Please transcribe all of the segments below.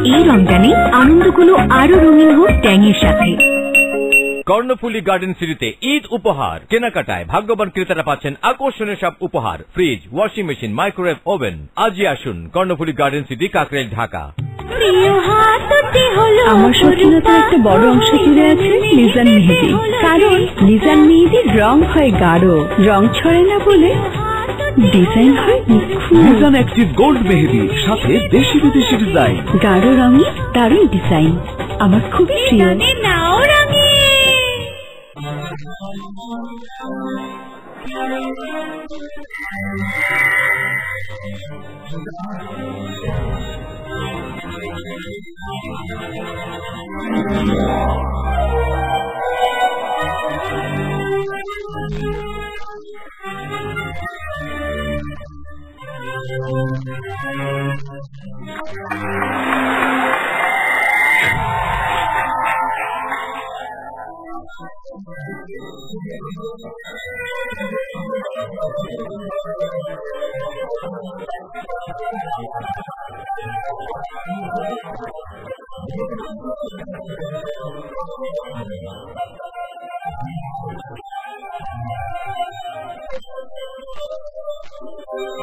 এই রমজানে আনন্দগুলো আরো রঙিন হোক ট্যাংয়ের সাথে। কর্ণফুলী গার্ডেন সিটিতে ঈদ উপহার কেনাকাটায় ভাগ্যবান ক্রেতারা পাচ্ছেন আকর্ষণীয় সব উপহার, fridge, washing machine, microwave oven. আজই আসুন কর্ণফুলী গার্ডেন সিটি, কাকরাইল, ঢাকা। আমার সচেতনতার একটা বড় অংশ জুড়ে আছে লিজান মেহেদি, কারণ লিজান মেহেদির রং হয় গাঢ়, রং ছড়ে না বলে ডিজাইন হয় নিখুঁত। লিজান অ্যাক্টিভ গোল্ড মেহেদি, সাথে দেশি বিদেশি ডিজাইন, গাঢ় রঙে দারুণ ডিজাইন, আমার খুবই প্রিয়।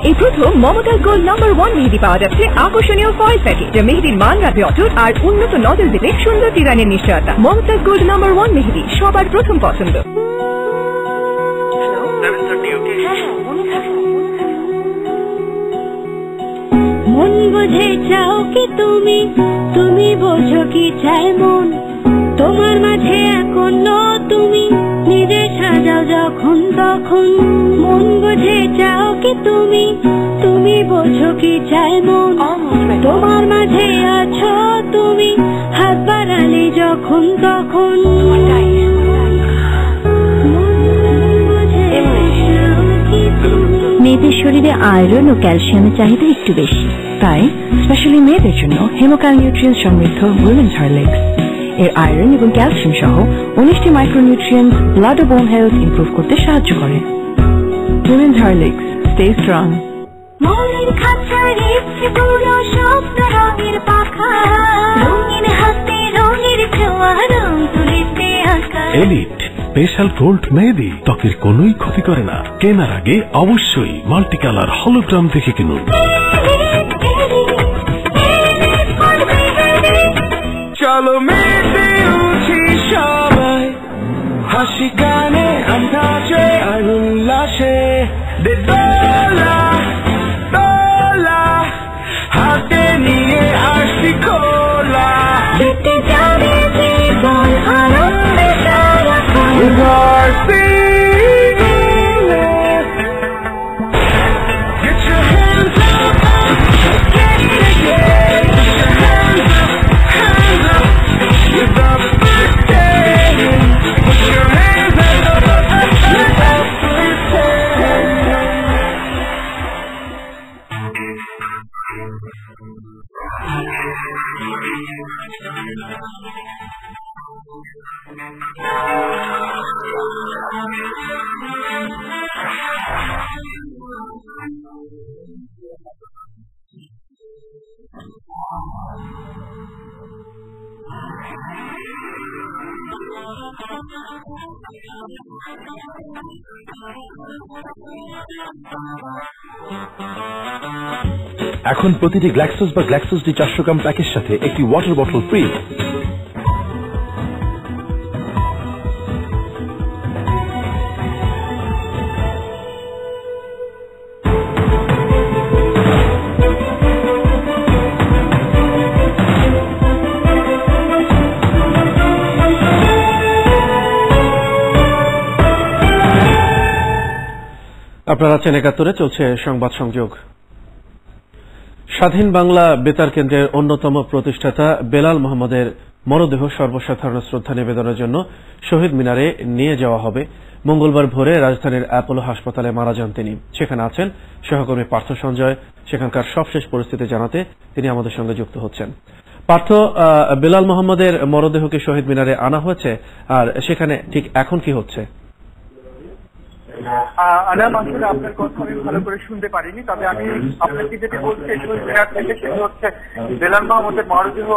এই প্রথম মমতাজ গোল্ড নাম্বার 1 মেহেদি পাওয়া যাচ্ছে আকর্ষণীয় ফয়েল প্যাকে, যা মেহেদির মান রাখবে অটুট আর উন্নত নজর দেবে সুন্দর ডিজাইনের নিশ্চয়তা। মমতাজ গোল্ড নাম্বার 1 মেহেদি, সবার প্রথম পছন্দ। মন বুঝে চাও কি তুমি, তুমি বোঝো কি চায় মন, তোমার মাঝে এখন তুমি নিজে সাজাও যখন তখন। মন বুঝে চাও কি তুমি, তুমি বোঝো কি চায় মন, তোমার মাঝে আছো তুমি হাত বাড়ালে যখন তখন। মেয়েদের শরীরে আয়রন ও ক্যালসিয়ামের চাহিদা একটু বেশি, তাই স্পেশালি মেয়েদের জন্য হেমোক্যাল নিউট্রিয়েন্টস সমৃদ্ধ উইমেন্স হরলিক্স। এর আয়রন এবং ক্যালসিয়াম সহ 19টি মাইক্রোনিউট্রিয়েন্টস ব্লাড ও বোন হেলথ ইমপ্রুভ করতে সাহায্য করে। Women's Horlicks, stay strong. মনের খাঁচারে পুরো স্বপ্ন রঙের পাখা, রঙিন হাতে রঙের ছোঁয়া, রং তুলিতে আঁকা। এলিট স্পেশাল গোল্ড মেহেদি ত্বকের কোনোই ক্ষতি করে না। কেনার আগে অবশ্যই মাল্টি কালার হলোগ্রাম দেখে কিনুন। চলো মেতে উঠি সবাই, হাসি গানে আন্দাজে আর উল্লাসে, দোলা দোলা হাতে নিয়ে আসি খোলা, যেতে যাবে জীবন আনন্দে সারাক্ষণ। Get your hands up, get your hands up, hands up, with the birthday. Put your hands up, with the এখন প্রতিটি গ্ল্যাক্সোস বা গ্ল্যাক্সোস ডি 400 গ্রাম প্যাকের সাথে একটি ওয়াটার বটল ফ্রি। আপনারা আছেন 71-এ, চলছে সংবাদ সংযোগ। স্বাধীন বাংলা বেতার কেন্দ্রের অন্যতম প্রতিষ্ঠাতা বেলাল মোহাম্মদের মরদেহ সর্বসাধারণ শ্রদ্ধা নিবেদনের জন্য শহীদ মিনারে নিয়ে যাওয়া হবে। মঙ্গলবার ভোরে রাজধানীর অ্যাপোলো হাসপাতালে মারা যান তিনি। সেখানে আছেন সহকর্মী পার্থ সঞ্জয়। সেখানকার সবশেষ পরিস্থিতি জানাতে তিনি আমাদের সঙ্গে যুক্ত হচ্ছেন। পার্থ, বেলাল মোহাম্মদের মরদেহকে শহীদ মিনারে আনা হয়েছে, আর সেখানে ঠিক এখন কি হচ্ছে? আনাম, আসলে আপনার কথা আমি ভালো করে শুনতে পারিনি, তবে আমি আপনাকে যেটি বলছি শহীদ মিনার থেকে সেটি হচ্ছে বেলাল মাহমুদের মরদেহ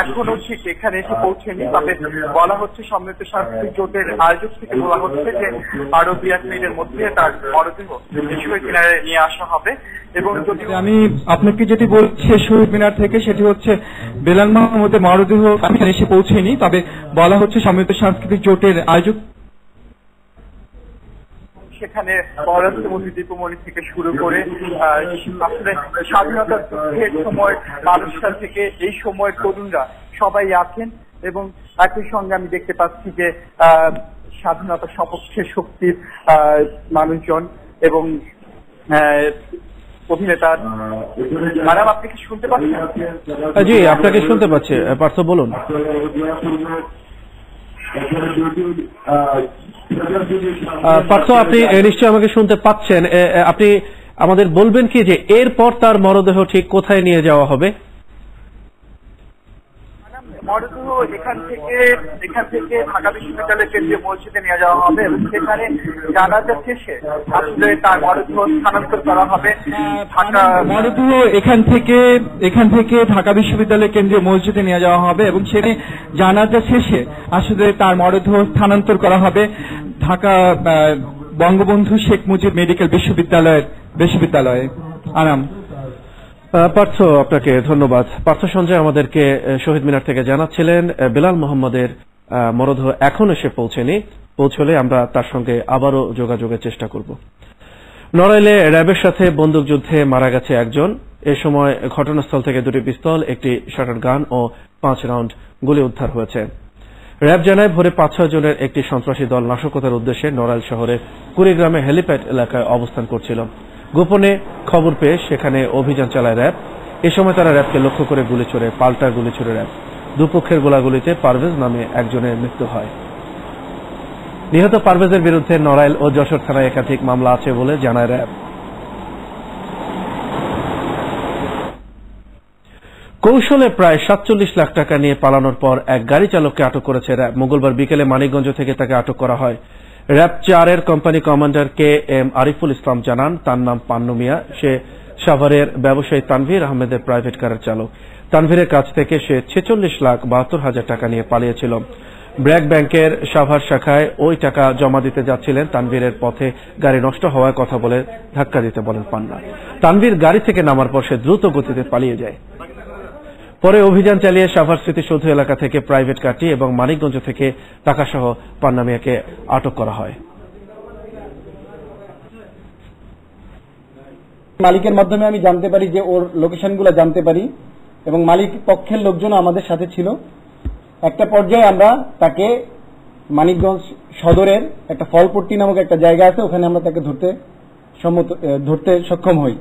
এখনো ঠিক এখানে এসে পৌঁছেনি, তবে বলা হচ্ছে সমৃদ্ধ সাংস্কৃতিক জোটের আয়োজক থেকে বলা হচ্ছে যে আরো 2-1 মিনিটের মধ্যে তার মরদেহ শহীদ মিনারে নিয়ে আসা হবে। এবং যদি আমি আপনাকে যেটি বলছি শহীদ মিনার থেকে সেটি হচ্ছে বেলাল মাহমুদের মরদেহ এখানে এসে পৌঁছেনি, তবে বলা হচ্ছে সমৃদ্ধ সাংস্কৃতিক জোটের আয়োজক সেখানে পররাষ্ট্রমন্ত্রী দীপুমণি থেকে শুরু করে আসলে স্বাধীনতা যুদ্ধের সময় 12 সাল থেকে এই সময়ের তরুণরা সবাই আছেন। এবং একই সঙ্গে আমি দেখতে পাচ্ছি যে স্বাধীনতা সপক্ষে শক্তির মানুষজন এবং অভিনেতা। ম্যাডাম, আপনি কি শুনতে পাচ্ছেন? জি, আপনাকে শুনতে পাচ্ছি। পার্থ, বলুন। পার্থ, আপনি নিশ্চয়ই আমাকে শুনতে পাচ্ছেন। আপনি আমাদের বলবেন কি যে এরপর তার মরদেহ ঠিক কোথায় নিয়ে যাওয়া হবে? মরদেহ এখান থেকে ঢাকা বিশ্ববিদ্যালয়ের কেন্দ্রীয় মসজিদে নিয়ে যাওয়া হবে এবং সেখানে জানাজা শেষে আসলে তার মরদেহ স্থানান্তর করা হবে ঢাকা। মরদেহ এখান থেকে ঢাকা বিশ্ববিদ্যালয়ের কেন্দ্রীয় মসজিদে নিয়ে যাওয়া হবে এবং সেখানে জানাজা শেষে আসলে তার মরদেহ স্থানান্তর করা হবে ঢাকা বঙ্গবন্ধু শেখ মুজিব মেডিকেল বিশ্ববিদ্যালয়ে। আরাম। পার্থ, আপনাকে ধন্যবাদ। পার্থ সঞ্জয় আমাদেরকে শহীদ মিনার থেকে জানাচ্ছিলেন বেলাল মোহাম্মদের মরদেহ এখন এসে পৌঁছলে আমরা তার সঙ্গে আবারও যোগাযোগের চেষ্টা করব। নড়াইলে র্যাবের সাথে বন্দুকযুদ্ধে মারা গেছে একজন। এ সময় ঘটনাস্থল থেকে 2টি পিস্তল, একটি শাটার গান ও 5 রাউন্ড গুলি উদ্ধার হয়েছে। র্যাব জানায় ভোরে 5-6 জনের একটি সন্ত্রাসী দল নাশকতার উদ্দেশ্যে নড়াইল শহরের কুড়িগ্রামে হেলিপ্যাড এলাকায় অবস্থান করছিল। গোপনে খবর পেয়ে সেখানে অভিযান চালায় র্যাব। এ সময় তারা র্যাবকে লক্ষ্য করে গুলি ছোড়ে, পাল্টা গুলি ছোড়ে র্যাব। দুপক্ষের গোলাগুলিতে পারভেজ নামে একজনের মৃত্যু হয়। নিহত পারভেজের বিরুদ্ধে নড়াইল ও যশোর থানায় একাধিক মামলা আছে বলে জানায় র্যাব। কৌশলে প্রায় 47 লাখ টাকা নিয়ে পালানোর পর এক গাড়ি চালককে আটক করেছে র্যাব। মঙ্গলবার বিকেলে মানিকগঞ্জ থেকে তাকে আটক করা হয়। র্যাব 4-এর company commander KM Ariful Islam জানান, তার নাম পান্নু মিয়া। সে সাভারের ব্যবসায়ী তানভীর আহমেদের প্রাইভেট কারের চালক। তানভীরের কাছ থেকে সে 46,72,000 টাকা নিয়ে পালিয়েছিল। ব্র্যাক ব্যাংকের সাভার শাখায় ওই টাকা জমা দিতে যাচ্ছিলেন। তানভীরের পথে গাড়ি নষ্ট হওয়ার কথা বলে ধাক্কা দিতে বলেন পান্না। তানভীর গাড়ি থেকে নামার পর সে দ্রুত গতিতে পালিয়ে যায়। পরে অভিযান চালিয়ে সাভার স্মৃতিসৌধ এলাকা থেকে প্রাইভেট কারটি এবং মানিকগঞ্জ থেকে টাকাসহ পান্না মিয়াকে আটক করা হয়। মালিকের মাধ্যমে আমি জানতে পারি যে ওর লোকেশনগুলো জানতে পারি এবং মালিক পক্ষের লোকজন আমাদের সাথে ছিল। একটা পর্যায়ে আমরা তাকে মানিকগঞ্জ সদরের একটা ফলপট্টি নামক একটা জায়গা আছে, ওখানে আমরা তাকে ধরতে সক্ষম হই।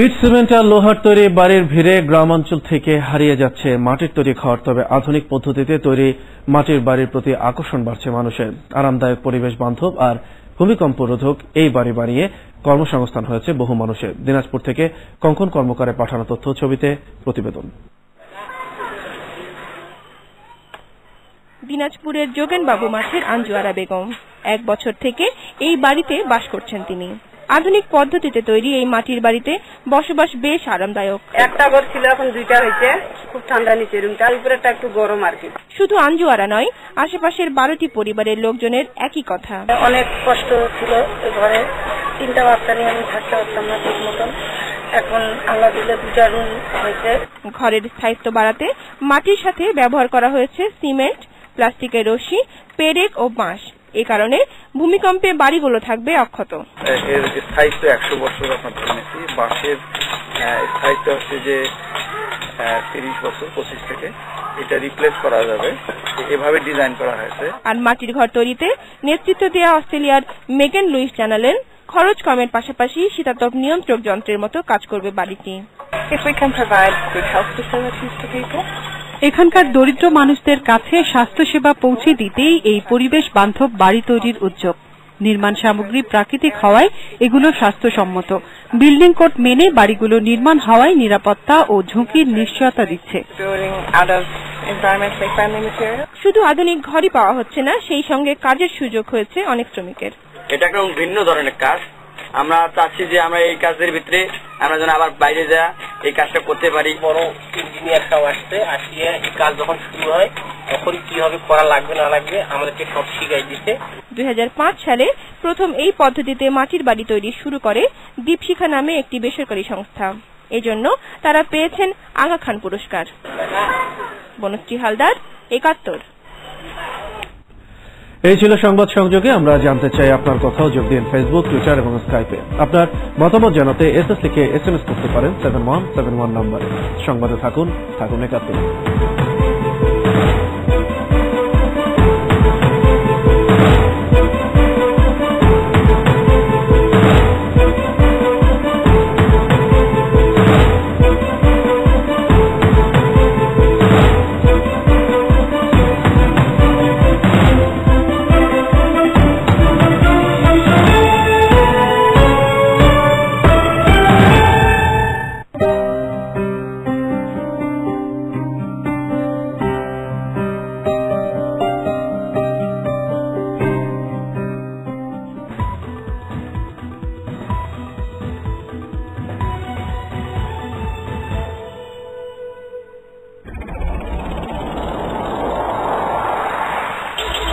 ইট, সিমেন্ট আর লোহার তৈরি বাড়ির ভিড়ে গ্রামাঞ্চল থেকে হারিয়ে যাচ্ছে মাটির তৈরি ঘর। তবে আধুনিক পদ্ধতিতে তৈরি মাটির বাড়ির প্রতি আকর্ষণ বাড়ছে মানুষের। আরামদায়ক, পরিবেশ বান্ধব আর ভূমিকম্প রোধক এই বাড়ি বানিয়ে কর্মসংস্থান হয়েছে বহু মানুষের। দিনাজপুর থেকে কঙ্কন কর্মকারের পাঠানো তথ্য, ছবিতে প্রতিবেদন। দিনাজপুরের যোগেনবাবু মাঠের আঞ্জুয়ারা বেগম 1 বছর থেকে এই বাড়িতে বাস করছেন তিনি। আধুনিক পদ্ধতিতে তৈরি এই মাটির বাড়িতে বসবাস বেশ আরামদায়ক। একটা ঘর ছিল, এখন 2টা হয়েছে। খুব ঠান্ডা নিচে রুমটা, উপরেটা একটু গরম আর কি। শুধু আঞ্জুয়ারা নয়, আশেপাশের 12টি পরিবারের লোকজনের একই কথা। অনেক কষ্ট ছিল ঘরে, 3টা বাচ্চা নিয়ে আমি থাকতে পারতাম না ঠিক মতন। এখন আল্লাহ দিলে 2টা রুম হয়েছে। ঘরের স্থায়িত্ব বাড়াতে মাটির সাথে ব্যবহার করা হয়েছে সিমেন্ট, প্লাস্টিকের রশি, পেরেক ও বাঁশ। এই কারণে ভূমিকম্পে বাড়িগুলো থাকবে অক্ষত। এর স্থায়িত্ব 100 বছর আমরা ধরে নিচ্ছি। বাঁশের স্থায়িত্ব হচ্ছে যে 30 বছর, 25 থেকে। এটা রিপ্লেস করা যাবে, এভাবে ডিজাইন করা হয়েছে। আর মাটির ঘর তৈরিতে নেতৃত্ব দেওয়া অস্ট্রেলিয়ার মেগান লুইস জানালেন, খরচ কমের পাশাপাশি শীতাতপ নিয়ন্ত্রক যন্ত্রের মতো কাজ করবে বাড়িটি। এখানকার দরিদ্র মানুষদের কাছে স্বাস্থ্যসেবা পৌঁছে দিতেই এই পরিবেশ বান্ধব বাড়ি তৈরির উদ্যোগ। নির্মাণ সামগ্রী প্রাকৃতিক হওয়ায় এগুলো স্বাস্থ্যসম্মত। বিল্ডিং কোড মেনে বাড়িগুলো নির্মাণ হওয়ায় নিরাপত্তা ও ঝুঁকির নিশ্চয়তা দিচ্ছে। শুধু আধুনিক ঘরই পাওয়া হচ্ছে না, সেই সঙ্গে কাজের সুযোগ হয়েছে অনেক শ্রমিকের। এটা একটা ভিন্ন ধরনের কাজ। আমরা চাচ্ছি যে আমরা এই কাজের ভিতরে আমরা যেন আবার বাইরে যা এই কাজটা করতে পারি। বড় ইঞ্জিনিয়ারটাও আসিয়ে এই কাজ যখন শুরু হয় তখন কিভাবে করা লাগবে না লাগবে আমাদেরকে সব শিখাই দিতে। 2005 সালে প্রথম এই পদ্ধতিতে মাটির বাড়ি তৈরি শুরু করে দীপশিখা নামে একটি বেসরকারি সংস্থা। এজন্য তারা পেয়েছেন আগা খান পুরস্কার। বনশ্রী হালদার, 71। এই ছিল সংবাদ সংযোগে। আমরা জানতে চাই আপনার কথাও যোগ দিন ফেসবুক, টুইটার এবং স্কাইপে। আপনার মতামত জানাতে এসএস লিখে SMS করতে পারেন 7171 নম্বরে। সংবাদে থাকুন 71।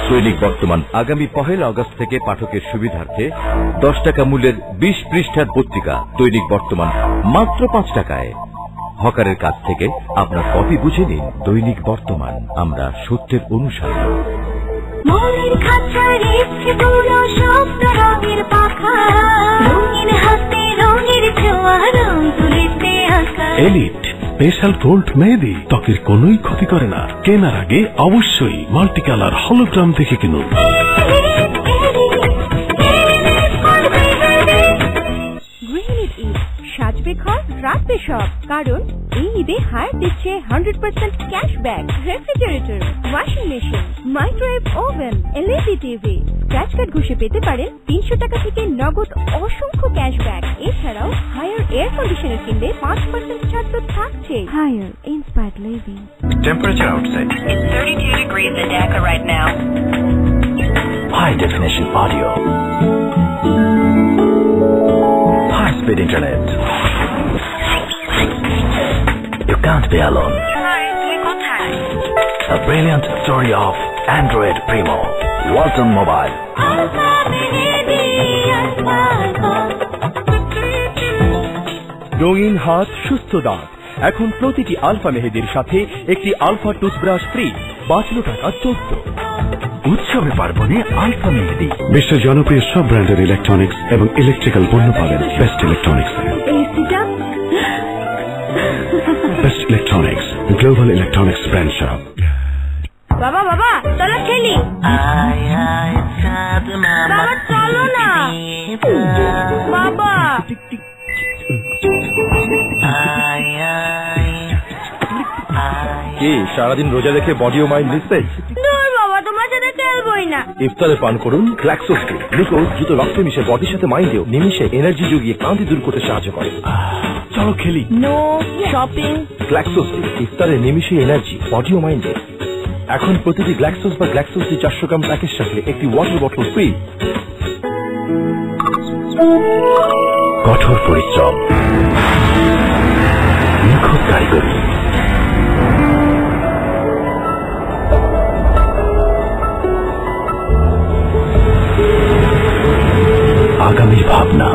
দৈনিক বর্তমান আগামী 1 আগস্ট থেকে পাঠকের সুবিধার্থে 10 টাকা মূল্যের 20 পৃষ্ঠার পত্রিকা দৈনিক বর্তমান মাত্র 5 টাকায়। হকারের কাছ থেকে আপনার কপি বুঝে নিন। দৈনিক বর্তমান, আমরা সত্যের অনুসারী। এলিট স্পেশাল গোল্ড মেহেদি ত্বকের কোনোই ক্ষতি করে না। কেনার আগে অবশ্যই মাল্টি কালার হলোগ্রাম দেখে কিনুন। গৃহিণীর ঈদ, সাজবে ঘর, রাখবে সব, কারণ এই ঈদে হায়ার দিচ্ছে 100% cashback. Refrigerator, washing machine, microwave oven, LED TV, scratch card ঘুষে পেতে পারেন 300 টাকা থেকে নগদ অসংখ্য ক্যাশব্যাক। এছাড়াও হায়ার এয়ার কন্ডিশনার কিনলে 5% ছাড় তো থাকছে। Higher inspired living. Temperature outside. It's 32 degrees in Dhaka right now. High definition audio. High speed internet. You can't be alone. A brilliant story of Android Primo. Walton Mobile. রঙিন হাত, সুস্থ দাঁত। এখন প্রতিটি আলফা মেহেদির সাথে একটি আলফা টুথব্রাশ ফ্রি। বাঁচল টাকা 14। উৎসবে পার্বণে আলফা মেহেদি। বিশ্বের জনপ্রিয় সব ব্র্যান্ডের ইলেকট্রনিক্স এবং ইলেকট্রিক্যাল পণ্য পাবেন best electronics. Best electronics, global electronics brand shop. বাবা বাবা চলো খেলি। বাবা চলো না বাবা। কি সারাদিন রোজা রেখে বডি ও মাইন্ড নিস্তেজ? দূর বাবা, তোমার সাথে খেলবই না। ইফতারে পান করুন গ্ল্যাক্সোস্টিক। গ্লুকোজ দ্রুত রক্তে মিশে বডির সাথে মাইন্ডেও নিমিশে এনার্জি জুগিয়ে ক্লান্তি দূর করতে সাহায্য করে। চলো খেলি। No shopping. গ্ল্যাক্সোস্টিক, ইফতারে নিমিশে এনার্জি বডি ও মাইন্ডে। এখন প্রতিটি গ্ল্যাক্সোস বা গ্ল্যাক্সোসি 400 গ্রাম প্যাকের সাথে একটি ওয়াটার বটল ফ্রি। কঠোর পরিশ্রম, নিখুঁত কারিগরি, আগামীর ভাবনা,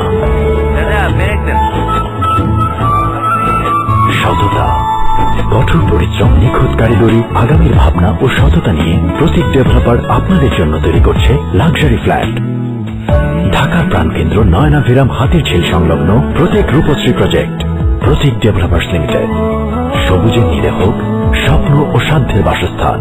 সততা, কঠোর পরিশ্রম, নিখুঁত কারিগরি, আগামীর ভাবনা ও সততা নিয়ে প্রতীক ডেভেলপার আপনাদের জন্য তৈরি করছে লাক্সারি ফ্ল্যাট। ঢাকার প্রাণকেন্দ্র নয়নাভিরাম হাতিরঝিল সংলগ্ন প্রতীক রূপশ্রী প্রজেক্ট। প্রতীক ডেভেলপার্স লিমিটেড। সবুজে নিরে হোক স্বপ্ন ও সাধ্যের বাসস্থান।